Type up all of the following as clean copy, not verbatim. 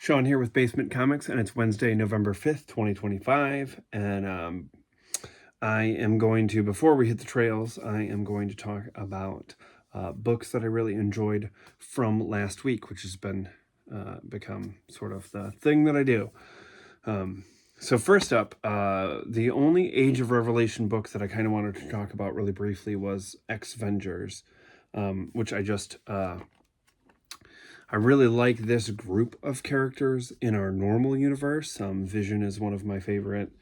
Sean here with BaseMint Comics, and it's Wednesday, November 5th, 2025, and I am going to, before we hit the trails, I am going to talk about books that I really enjoyed from last week, which has been become sort of the thing that I do. So first up, the only Age of Revelation book that I kind of wanted to talk about really briefly was X-Vengers, which I really like this group of characters in our normal universe. Vision is one of my favorite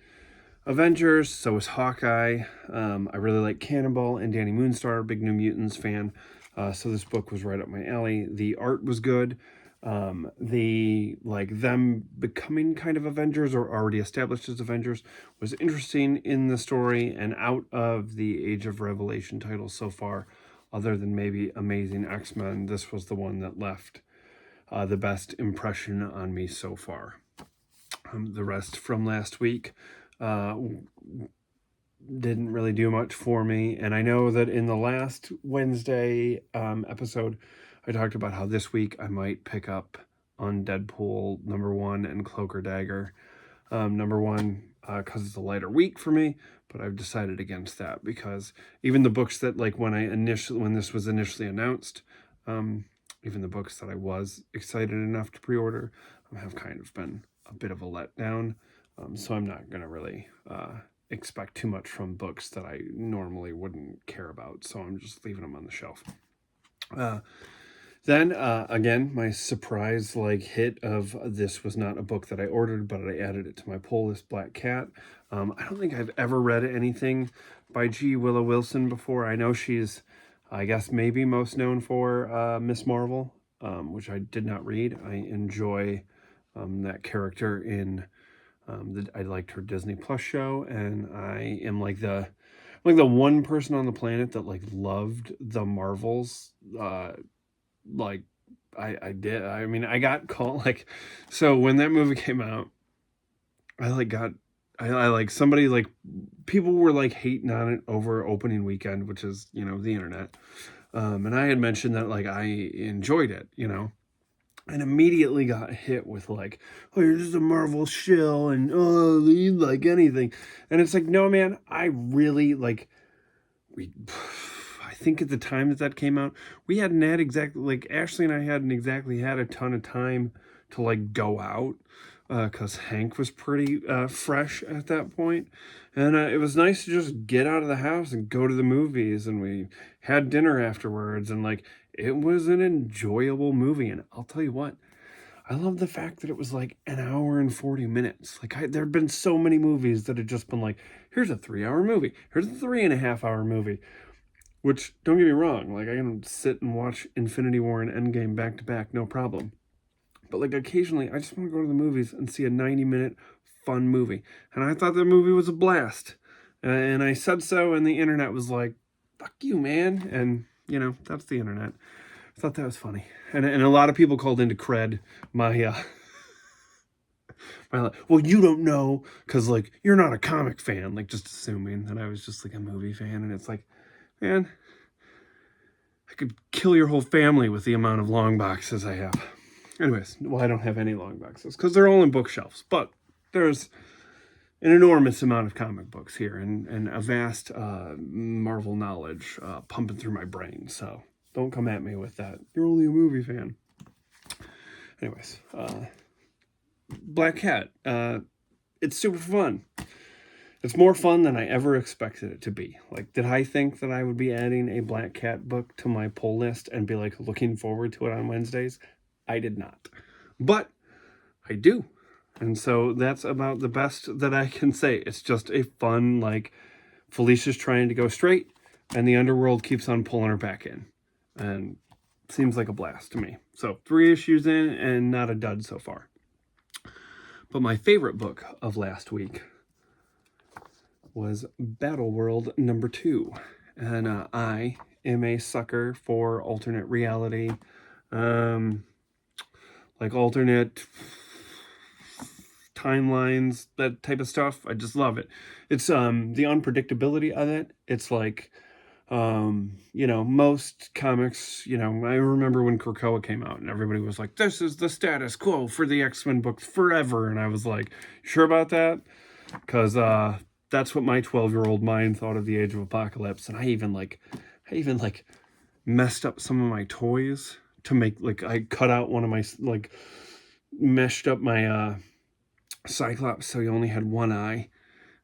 Avengers, so is Hawkeye. I really like Cannonball and Danny Moonstar, big New Mutants fan. So this book was right up my alley. The art was good. Them becoming kind of Avengers or already established as Avengers was interesting in the story, and out of the Age of Revelation titles so far, other than maybe Amazing X-Men, this was the one that left the best impression on me so far. The rest from last week didn't really do much for me, and I know that in the last Wednesday episode I talked about how this week I might pick up on Deadpool #1 and Cloak or Dagger #1 because it's a lighter week for me, but I've decided against that because even the books that, like, when this was initially announced, even the books that I was excited enough to pre-order have kind of been a bit of a letdown. So I'm not going to really expect too much from books that I normally wouldn't care about. So I'm just leaving them on the shelf. Then, again, my surprise hit of this was not a book that I ordered, but I added it to my pull list, Black Cat. I don't think I've ever read anything by G. Willow Wilson before. I know she's, I guess, maybe most known for Miss Marvel, which I did not read. I enjoy that character in, I liked her Disney Plus show, and I am like the one person on the planet that loved the Marvels. I did. I mean, I got called so when that movie came out, people were hating on it over opening weekend, which is, the internet. And I had mentioned that I enjoyed it, and immediately got hit with oh, you're just a Marvel shill, and oh, you like anything. And it's no, man, I really I think at the time that came out, we hadn't had exactly, Ashley and I hadn't exactly had a ton of time to go out, because Hank was pretty fresh at that point. And it was nice to just get out of the house and go to the movies, and we had dinner afterwards, and it was an enjoyable movie. And I'll tell you what, I love the fact that it was an hour and 40 minutes. There had been so many movies that had just been here's a 3-hour movie, here's a 3.5-hour movie. Which, don't get me wrong, I can sit and watch Infinity War and Endgame back to back, no problem. But occasionally, I just want to go to the movies and see a 90-minute fun movie. And I thought that movie was a blast. And I said so, and the internet was like, fuck you, man. And, that's the internet. I thought that was funny. And a lot of people called into cred my well, you don't know, because, you're not a comic fan. Just assuming that I was just, a movie fan. And it's man, I could kill your whole family with the amount of long boxes I have. Anyways, well, I don't have any long boxes because they're all in bookshelves. But there's an enormous amount of comic books here, and a vast Marvel knowledge pumping through my brain. So don't come at me with that. You're only a movie fan. Anyways, Black Cat. It's super fun. It's more fun than I ever expected it to be. Did I think that I would be adding a Black Cat book to my pull list and be looking forward to it on Wednesdays? I did not. But I do. And so that's about the best that I can say. It's just a fun, Felicia's trying to go straight, and the underworld keeps on pulling her back in. And it seems like a blast to me. So 3 issues in, and not a dud so far. But my favorite book of last week was Battleworld #2. And I am a sucker for alternate reality, alternate timelines, that type of stuff. I just love it. It's the unpredictability of it. It's You know, most comics, you know, I remember when Krakoa came out and everybody was like, this is the status quo for the X-Men books forever. And I was like, sure about that? Because that's what my 12-year-old mind thought of the Age of Apocalypse. And I even messed up some of my toys to make, like, I cut out one of my, like, meshed up my Cyclops so he only had one eye.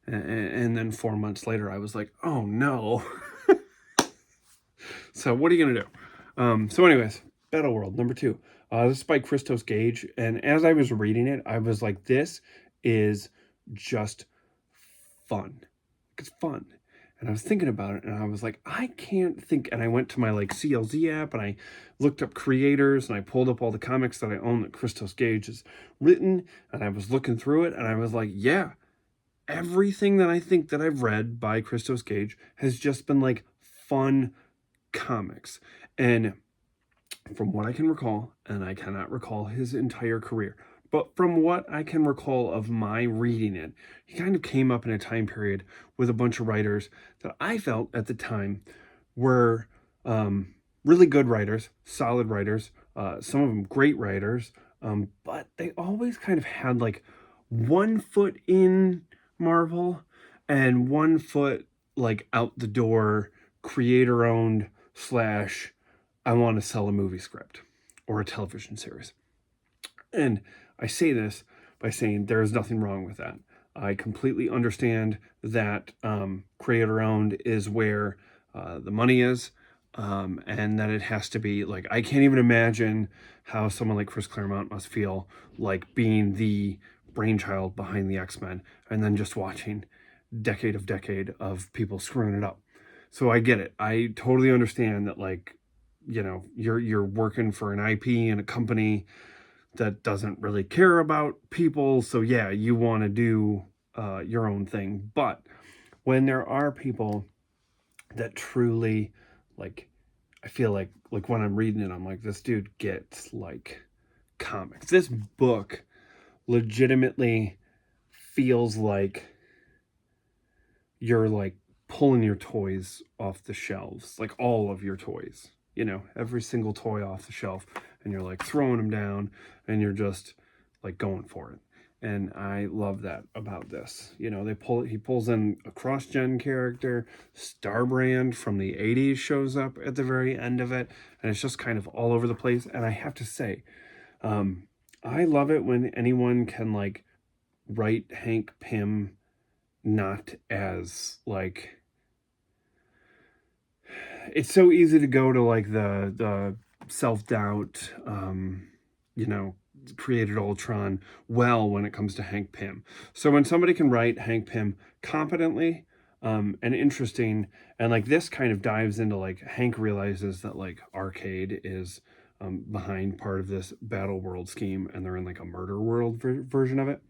And then 4 months later, I was like, oh no. So what are you going to do? So anyways, Battleworld, number 2. This is by Christos Gage. And as I was reading it, I was like, this is just fun. It's fun. And I was thinking about it, and I was like, I can't think. And I went to my, like, CLZ app, and I looked up creators, and I pulled up all the comics that I own that Christos Gage has written, and I was looking through it, and I was like, yeah, everything that I think that I've read by Christos Gage has just been, like, fun comics. And from what I can recall, and I cannot recall his entire career, but from what I can recall of my reading it, he kind of came up in a time period with a bunch of writers that I felt at the time were really good writers, solid writers, some of them great writers, but they always kind of had, like, 1 foot in Marvel and 1 foot, like, out the door, creator-owned / I want to sell a movie script or a television series. And I say this by saying there is nothing wrong with that. I completely understand that creator-owned is where the money is, and that it has to be, like, I can't even imagine how someone like Chris Claremont must feel like being the brainchild behind the X-Men and then just watching decade of people screwing it up. So I get it. I totally understand that, like, you know, you're working for an IP and a company that doesn't really care about people. So yeah, you want to do your own thing. But when there are people that truly, like, I feel like when I'm reading it, I'm like, this dude gets, like, comics. This book legitimately feels like you're, like, pulling your toys off the shelves, like all of your toys, you know, every single toy off the shelf, and you're, like, throwing them down, and you're just, like, going for it. And I love that about this. You know, he pulls in a cross-gen character. Starbrand from the 80s shows up at the very end of it, and it's just kind of all over the place. And I have to say, I love it when anyone can, like, write Hank Pym not as, like, it's so easy to go to, like, the self-doubt, you know, created Ultron well when it comes to Hank Pym. So when somebody can write Hank Pym competently and interesting, and, like, this kind of dives into, like, Hank realizes that, like, Arcade is behind part of this Battleworld scheme, and they're in, like, a murder world version of it.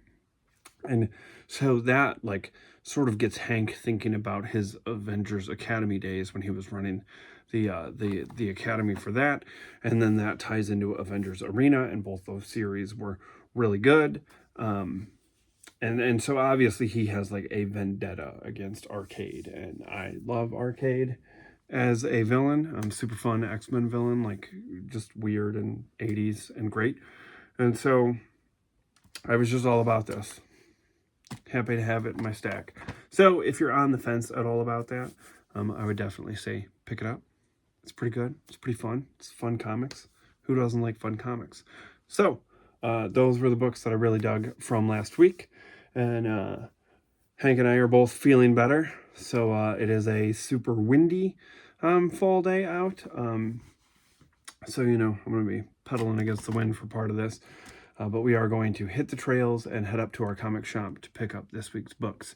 And so that, like, sort of gets Hank thinking about his Avengers Academy days when he was running the academy for that, and then that ties into Avengers Arena, and both those series were really good. And so obviously he has, like, a vendetta against Arcade, and I love Arcade as a villain. Super fun X-Men villain, like, just weird and 80s and great. And so I was just all about this. Happy to have it in my stack. So if you're on the fence at all about that, I would definitely say pick it up. It's pretty good. It's pretty fun. It's fun comics. Who doesn't like fun comics? So those were the books that I really dug from last week. And Hank and I are both feeling better. So it is a super windy fall day out. So, you know, I'm going to be pedaling against the wind for part of this. But we are going to hit the trails and head up to our comic shop to pick up this week's books.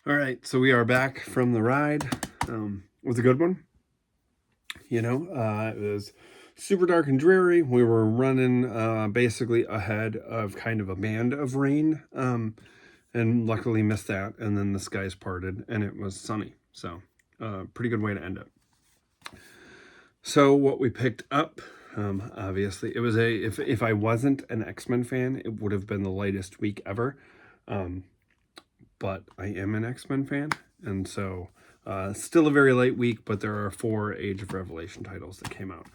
All right, so we are back from the ride. It was a good one. It was super dark and dreary. We were running basically ahead of kind of a band of rain, and luckily missed that. And then the skies parted and it was sunny. So pretty good way to end it. So what we picked up, obviously, it was if I wasn't an X-Men fan, it would have been the lightest week ever. But I am an X-Men fan, and so still a very light week, but there are 4 Age of Revelation titles that came out.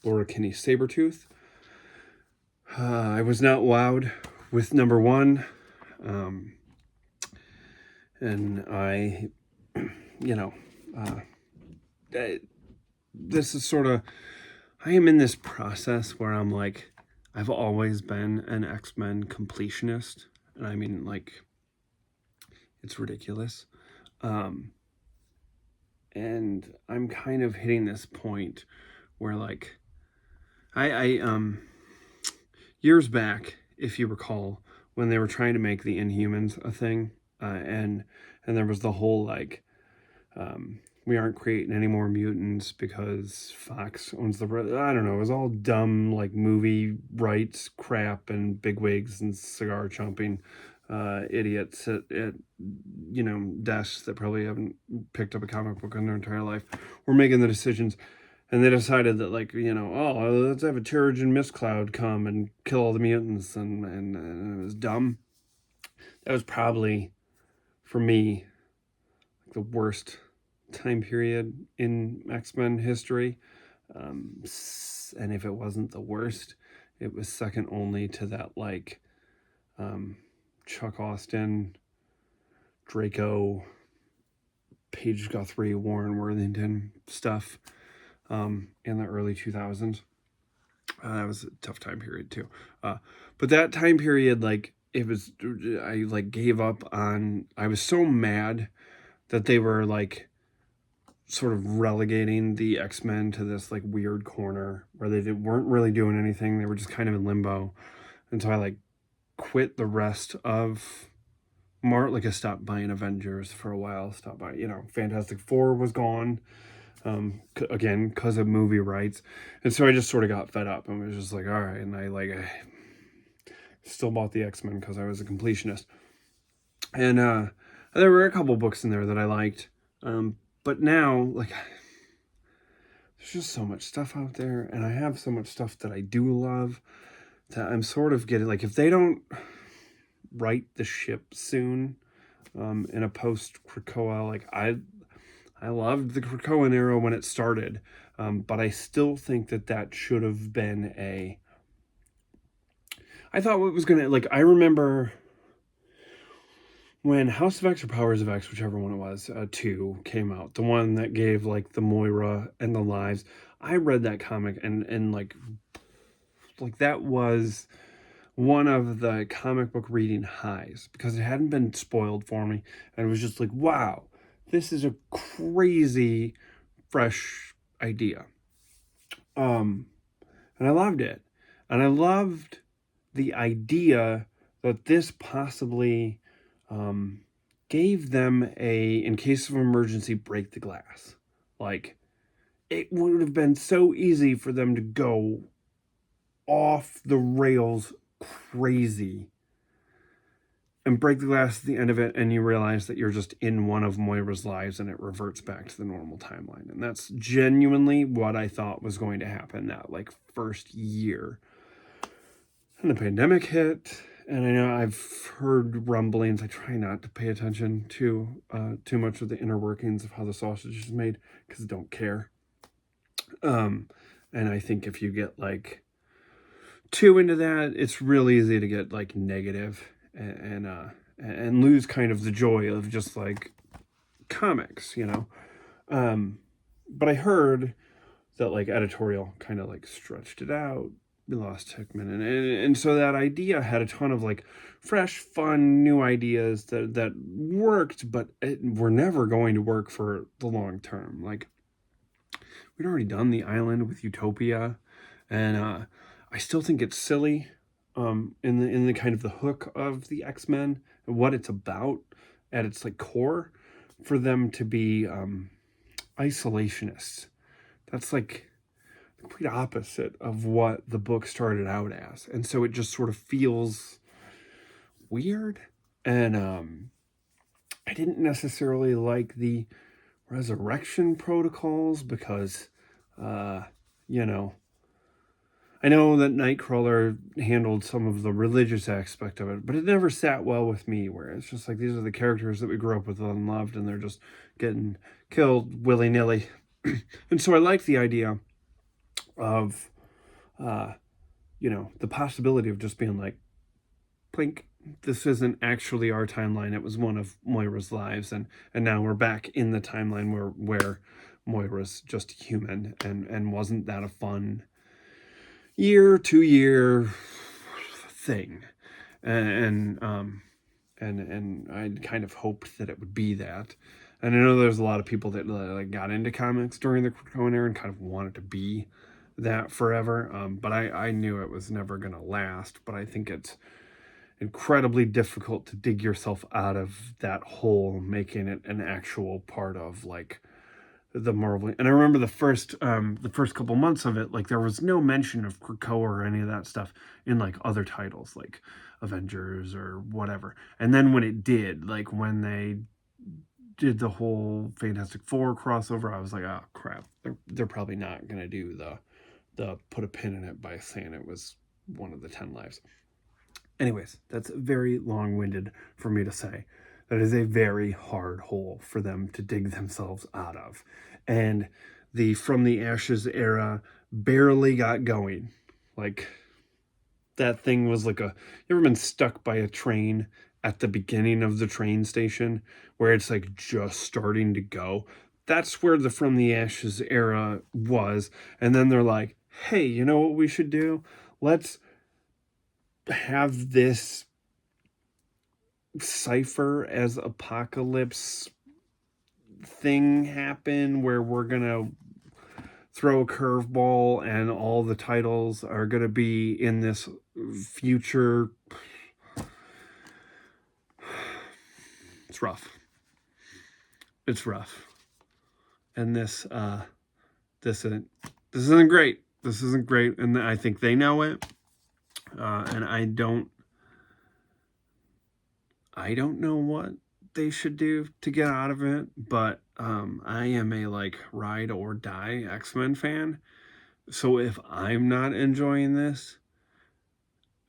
Laura Kinney's Sabretooth. I was not wowed with number 1. And I, this is sort of, I am in this process where I'm like, I've always been an X-Men completionist. And I mean, like, it's ridiculous. And I'm kind of hitting this point where, like, I years back, if you recall, when they were trying to make the Inhumans a thing, and there was the whole, like, we aren't creating any more mutants because Fox owns the, I don't know, it was all dumb, like, movie rights crap and bigwigs and cigar chomping idiots at desks that probably haven't picked up a comic book in their entire life were making the decisions. And they decided that, like, let's have a Terrigen Mist Cloud come and kill all the mutants, and it was dumb. That was probably, for me, like, the worst time period in X-Men history. And if it wasn't the worst, it was second only to that, like, Chuck Austin, Draco, Paige Guthrie, Warren Worthington stuff in the early 2000s. That was a tough time period too. But that time period, like, it was, I, like, gave up on, I was so mad that they were, like, sort of relegating the X-Men to this, like, weird corner where they weren't really doing anything. They were just kind of in limbo. And so I, like, quit the rest of like, I stopped buying Avengers for a while, stopped buying, Fantastic Four was gone, again, because of movie rights. And so I just sort of got fed up and was just like, all right. And I still bought the X-Men because I was a completionist. And there were a couple books in there that I liked. But now, like, there's just so much stuff out there, and I have so much stuff that I do love that I'm sort of getting, like, if they don't right the ship soon, in a post-Krakoa, like, I loved the Krakoan era when it started, but I still think that should have been I thought what was gonna, like, I remember when House of X or Powers of X, whichever one it was, 2 came out, the one that gave, like, the Moira and the lives, I read that comic and like that was one of the comic book reading highs because it hadn't been spoiled for me, and it was just like, wow, this is a crazy fresh idea. And I loved it, and I loved the idea that this possibly gave them in case of emergency, break the glass. Like, it would have been so easy for them to go off the rails crazy and break the glass at the end of it, and you realize that you're just in one of Moira's lives and it reverts back to the normal timeline. And that's genuinely what I thought was going to happen that, like, first year. And the pandemic hit, and I know I've heard rumblings. I try not to pay attention to too much of the inner workings of how the sausage is made because I don't care. And I think if you get, like, too into that, it's real easy to get, like, negative and lose kind of the joy of just, like, comics, But I heard that, like, editorial kind of, like, stretched it out. We lost Hickman, and so that idea had a ton of, like, fresh, fun, new ideas that worked, but were never going to work for the long term. Like, we'd already done The Island with Utopia, and I still think it's silly, in the kind of the hook of the X-Men and what it's about. at its like core, for them to be isolationists. That's like the complete opposite of what the book started out as. And so it just sort of feels weird. And I didn't necessarily like the resurrection protocols because, you know, I know that Nightcrawler handled some of the religious aspect of it, but it never sat well with me, where it's just like, these are the characters that we grew up with and loved, and they're just getting killed willy-nilly. And so I like the idea of, you know, the possibility of just being like, plink, this isn't actually our timeline. It was one of Moira's lives, and now we're back in the timeline where Moira's just human, and wasn't that a fun year, 2 year thing? And I kind of hoped that it would be that. And I know there's a lot of people that like got into comics during the Krakoan era and kind of wanted to be that forever. But I knew it was never going to last. But I think it's incredibly difficult to dig yourself out of that hole, making it an actual part of like the Marvel. And I remember the first couple months of it, like there was no mention of Krakoa or any of that stuff in like other titles like Avengers or whatever. And then when it did, like when they did the whole Fantastic Four crossover, I was like, oh crap, they're probably not gonna do the put a pin in it by saying it was one of the 10 lives. Anyways, that's very long-winded for me to say. That is a very hard hole for them to dig themselves out of. And the From the Ashes era barely got going. Like, that thing was like you ever been stuck by a train at the beginning of the train station where it's like just starting to go? That's where the From the Ashes era was. And then they're like, hey, you know what we should do? Let's have this Cypher as Apocalypse thing happen where we're gonna throw a curveball and all the titles are gonna be in this future. It's rough. It's rough. And this isn't great. This isn't great, and I think they know it. And I don't know what they should do to get out of it, but I am a like ride or die X-Men fan. So if I'm not enjoying this,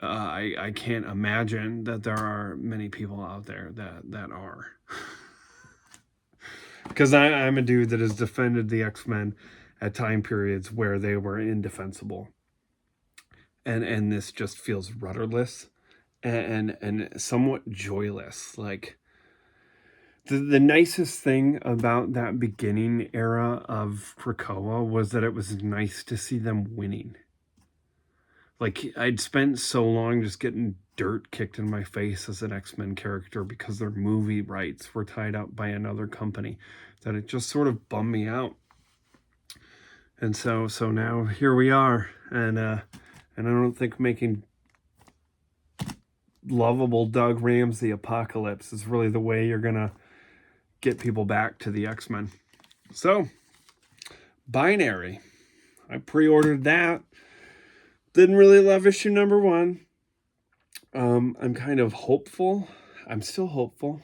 I can't imagine that there are many people out there that are. Because I'm a dude that has defended the X-Men at time periods where they were indefensible. And this just feels rudderless and somewhat joyless. Like the nicest thing about that beginning era of Krakoa was that it was nice to see them winning. Like I'd spent so long just getting dirt kicked in my face as an X-Men character because their movie rights were tied up by another company that it just sort of bummed me out. And so now here we are, and I don't think making lovable Doug Ramsey Apocalypse is really the way you're gonna get people back to the X-Men. So, Binary. I pre-ordered that. Didn't really love issue number 1. I'm kind of hopeful. I'm still hopeful.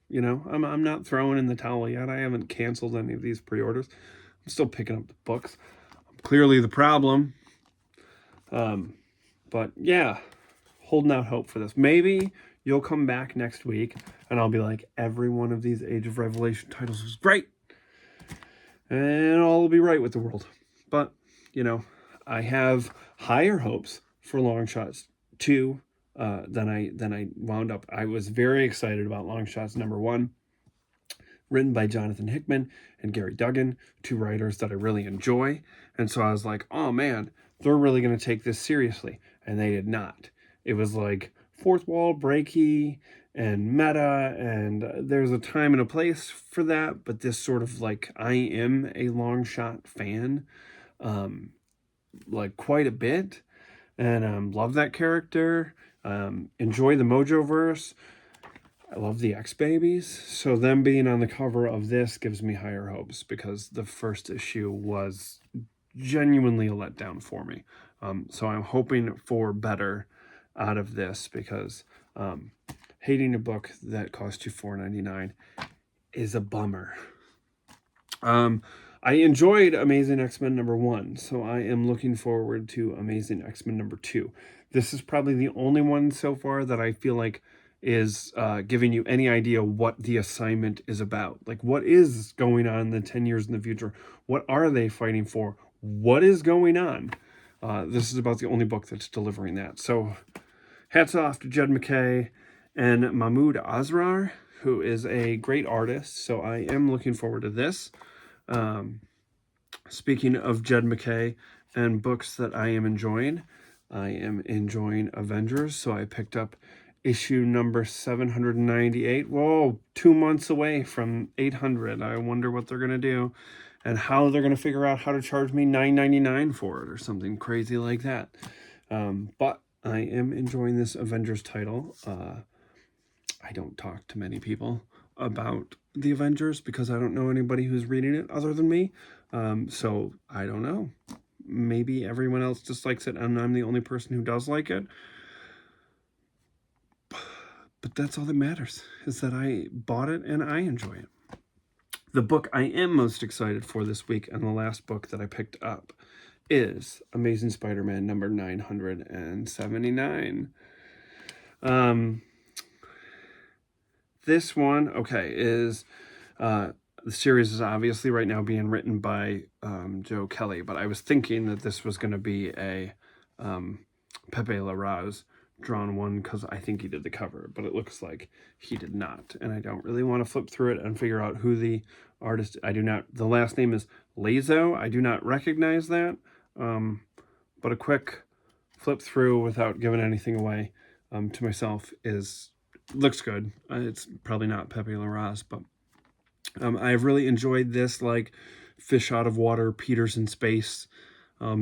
You know, I'm not throwing in the towel yet. I haven't canceled any of these pre-orders. I'm still picking up the books. I'm clearly the problem. But yeah, holding out hope for this. Maybe you'll come back next week and I'll be like, every one of these Age of Revelation titles was great. And all will be right with the world. But, you know, I have higher hopes for Long Shots 2 than I wound up. I was very excited about Long Shots number 1, written by Jonathan Hickman and Gary Duggan, 2 writers that I really enjoy. And so I was like, oh man, they're really going to take this seriously. And they did not. It was like fourth wall breaky and meta, and there's a time and a place for that, but this sort of like, I am a Long Shot fan, like quite a bit, and love that character, enjoy the Mojoverse. I love the X-Babies, so them being on the cover of this gives me higher hopes, because the first issue was genuinely a letdown for me. So I'm hoping for better out of this, because hating a book that cost you $4.99 is a bummer. I enjoyed Amazing X-Men #1, so I am looking forward to Amazing X-Men #2. This is probably the only one so far that I feel like is giving you any idea what the assignment is about. Like, what is going on in the 10 years in the future? What are they fighting for? What is going on? This is about the only book that's delivering that. So hats off to Jed MacKay and Mahmoud Asrar, who is a great artist. So I am looking forward to this. Speaking of Jed MacKay and books that I am enjoying Avengers. So I picked up issue number 798. Whoa, 2 months away from 800. I wonder what they're going to do and how they're going to figure out how to charge me $9.99 for it or something crazy like that. But I am enjoying this Avengers title. I don't talk to many people about the Avengers because I don't know anybody who's reading it other than me. So I don't know. Maybe everyone else dislikes it and I'm the only person who does like it. But that's all that matters, is that I bought it and I enjoy it. The book I am most excited for this week, and the last book that I picked up, is Amazing Spider-Man number 979. This one, okay, is the series is obviously right now being written by Joe Kelly, but I was thinking that this was going to be a Pepe Larraz drawn one because I think he did the cover, but it looks like he did not, and I don't really want to flip through it and figure out who the artist. The last name is Lazo. I do not recognize that, but a quick flip through without giving anything away to myself looks good. It's probably not Pepe Larraz, but I've really enjoyed this, like fish out of water, Peter's in space,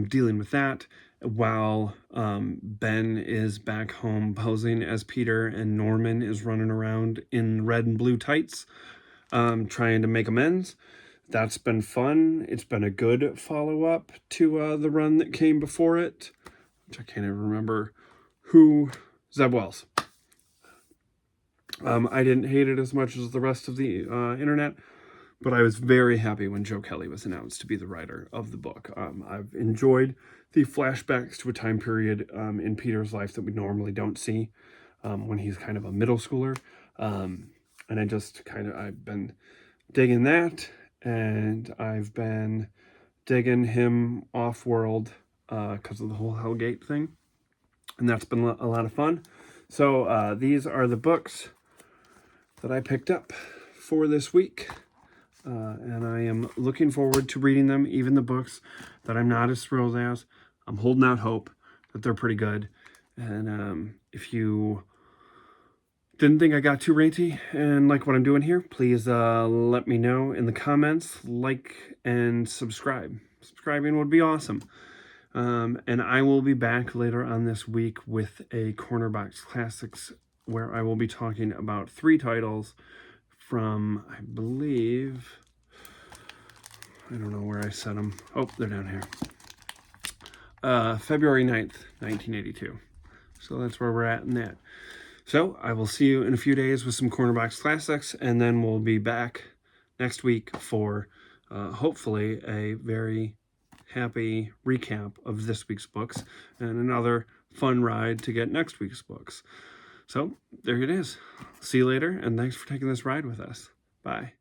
dealing with that while Ben is back home posing as Peter and Norman is running around in red and blue tights trying to make amends. That's been fun. It's been a good follow-up to the run that came before it, which I can't even remember who. Zeb Wells. I didn't hate it as much as the rest of the internet, but I was very happy when Joe Kelly was announced to be the writer of the book. I've enjoyed the flashbacks to a time period in Peter's life that we normally don't see when he's kind of a middle schooler. And I've been digging that, and I've been digging him off-world because of the whole Hellgate thing. And that's been a lot of fun. So these are the books that I picked up for this week. And I am looking forward to reading them, even the books that I'm not as thrilled as. I'm holding out hope that they're pretty good. And if you didn't think I got too ranty and like what I'm doing here, please let me know in the comments, like and subscribe. Subscribing would be awesome. And I will be back later on this week with a Cornerbox Classics where I will be talking about 3 titles from, I believe, I don't know where I set them. Oh, they're down here. February 9th, 1982. So that's where we're at in that. So I will see you in a few days with some Cornerbox Classics, and then we'll be back next week for hopefully a very happy recap of this week's books and another fun ride to get next week's books. So there it is. See you later, and thanks for taking this ride with us. Bye.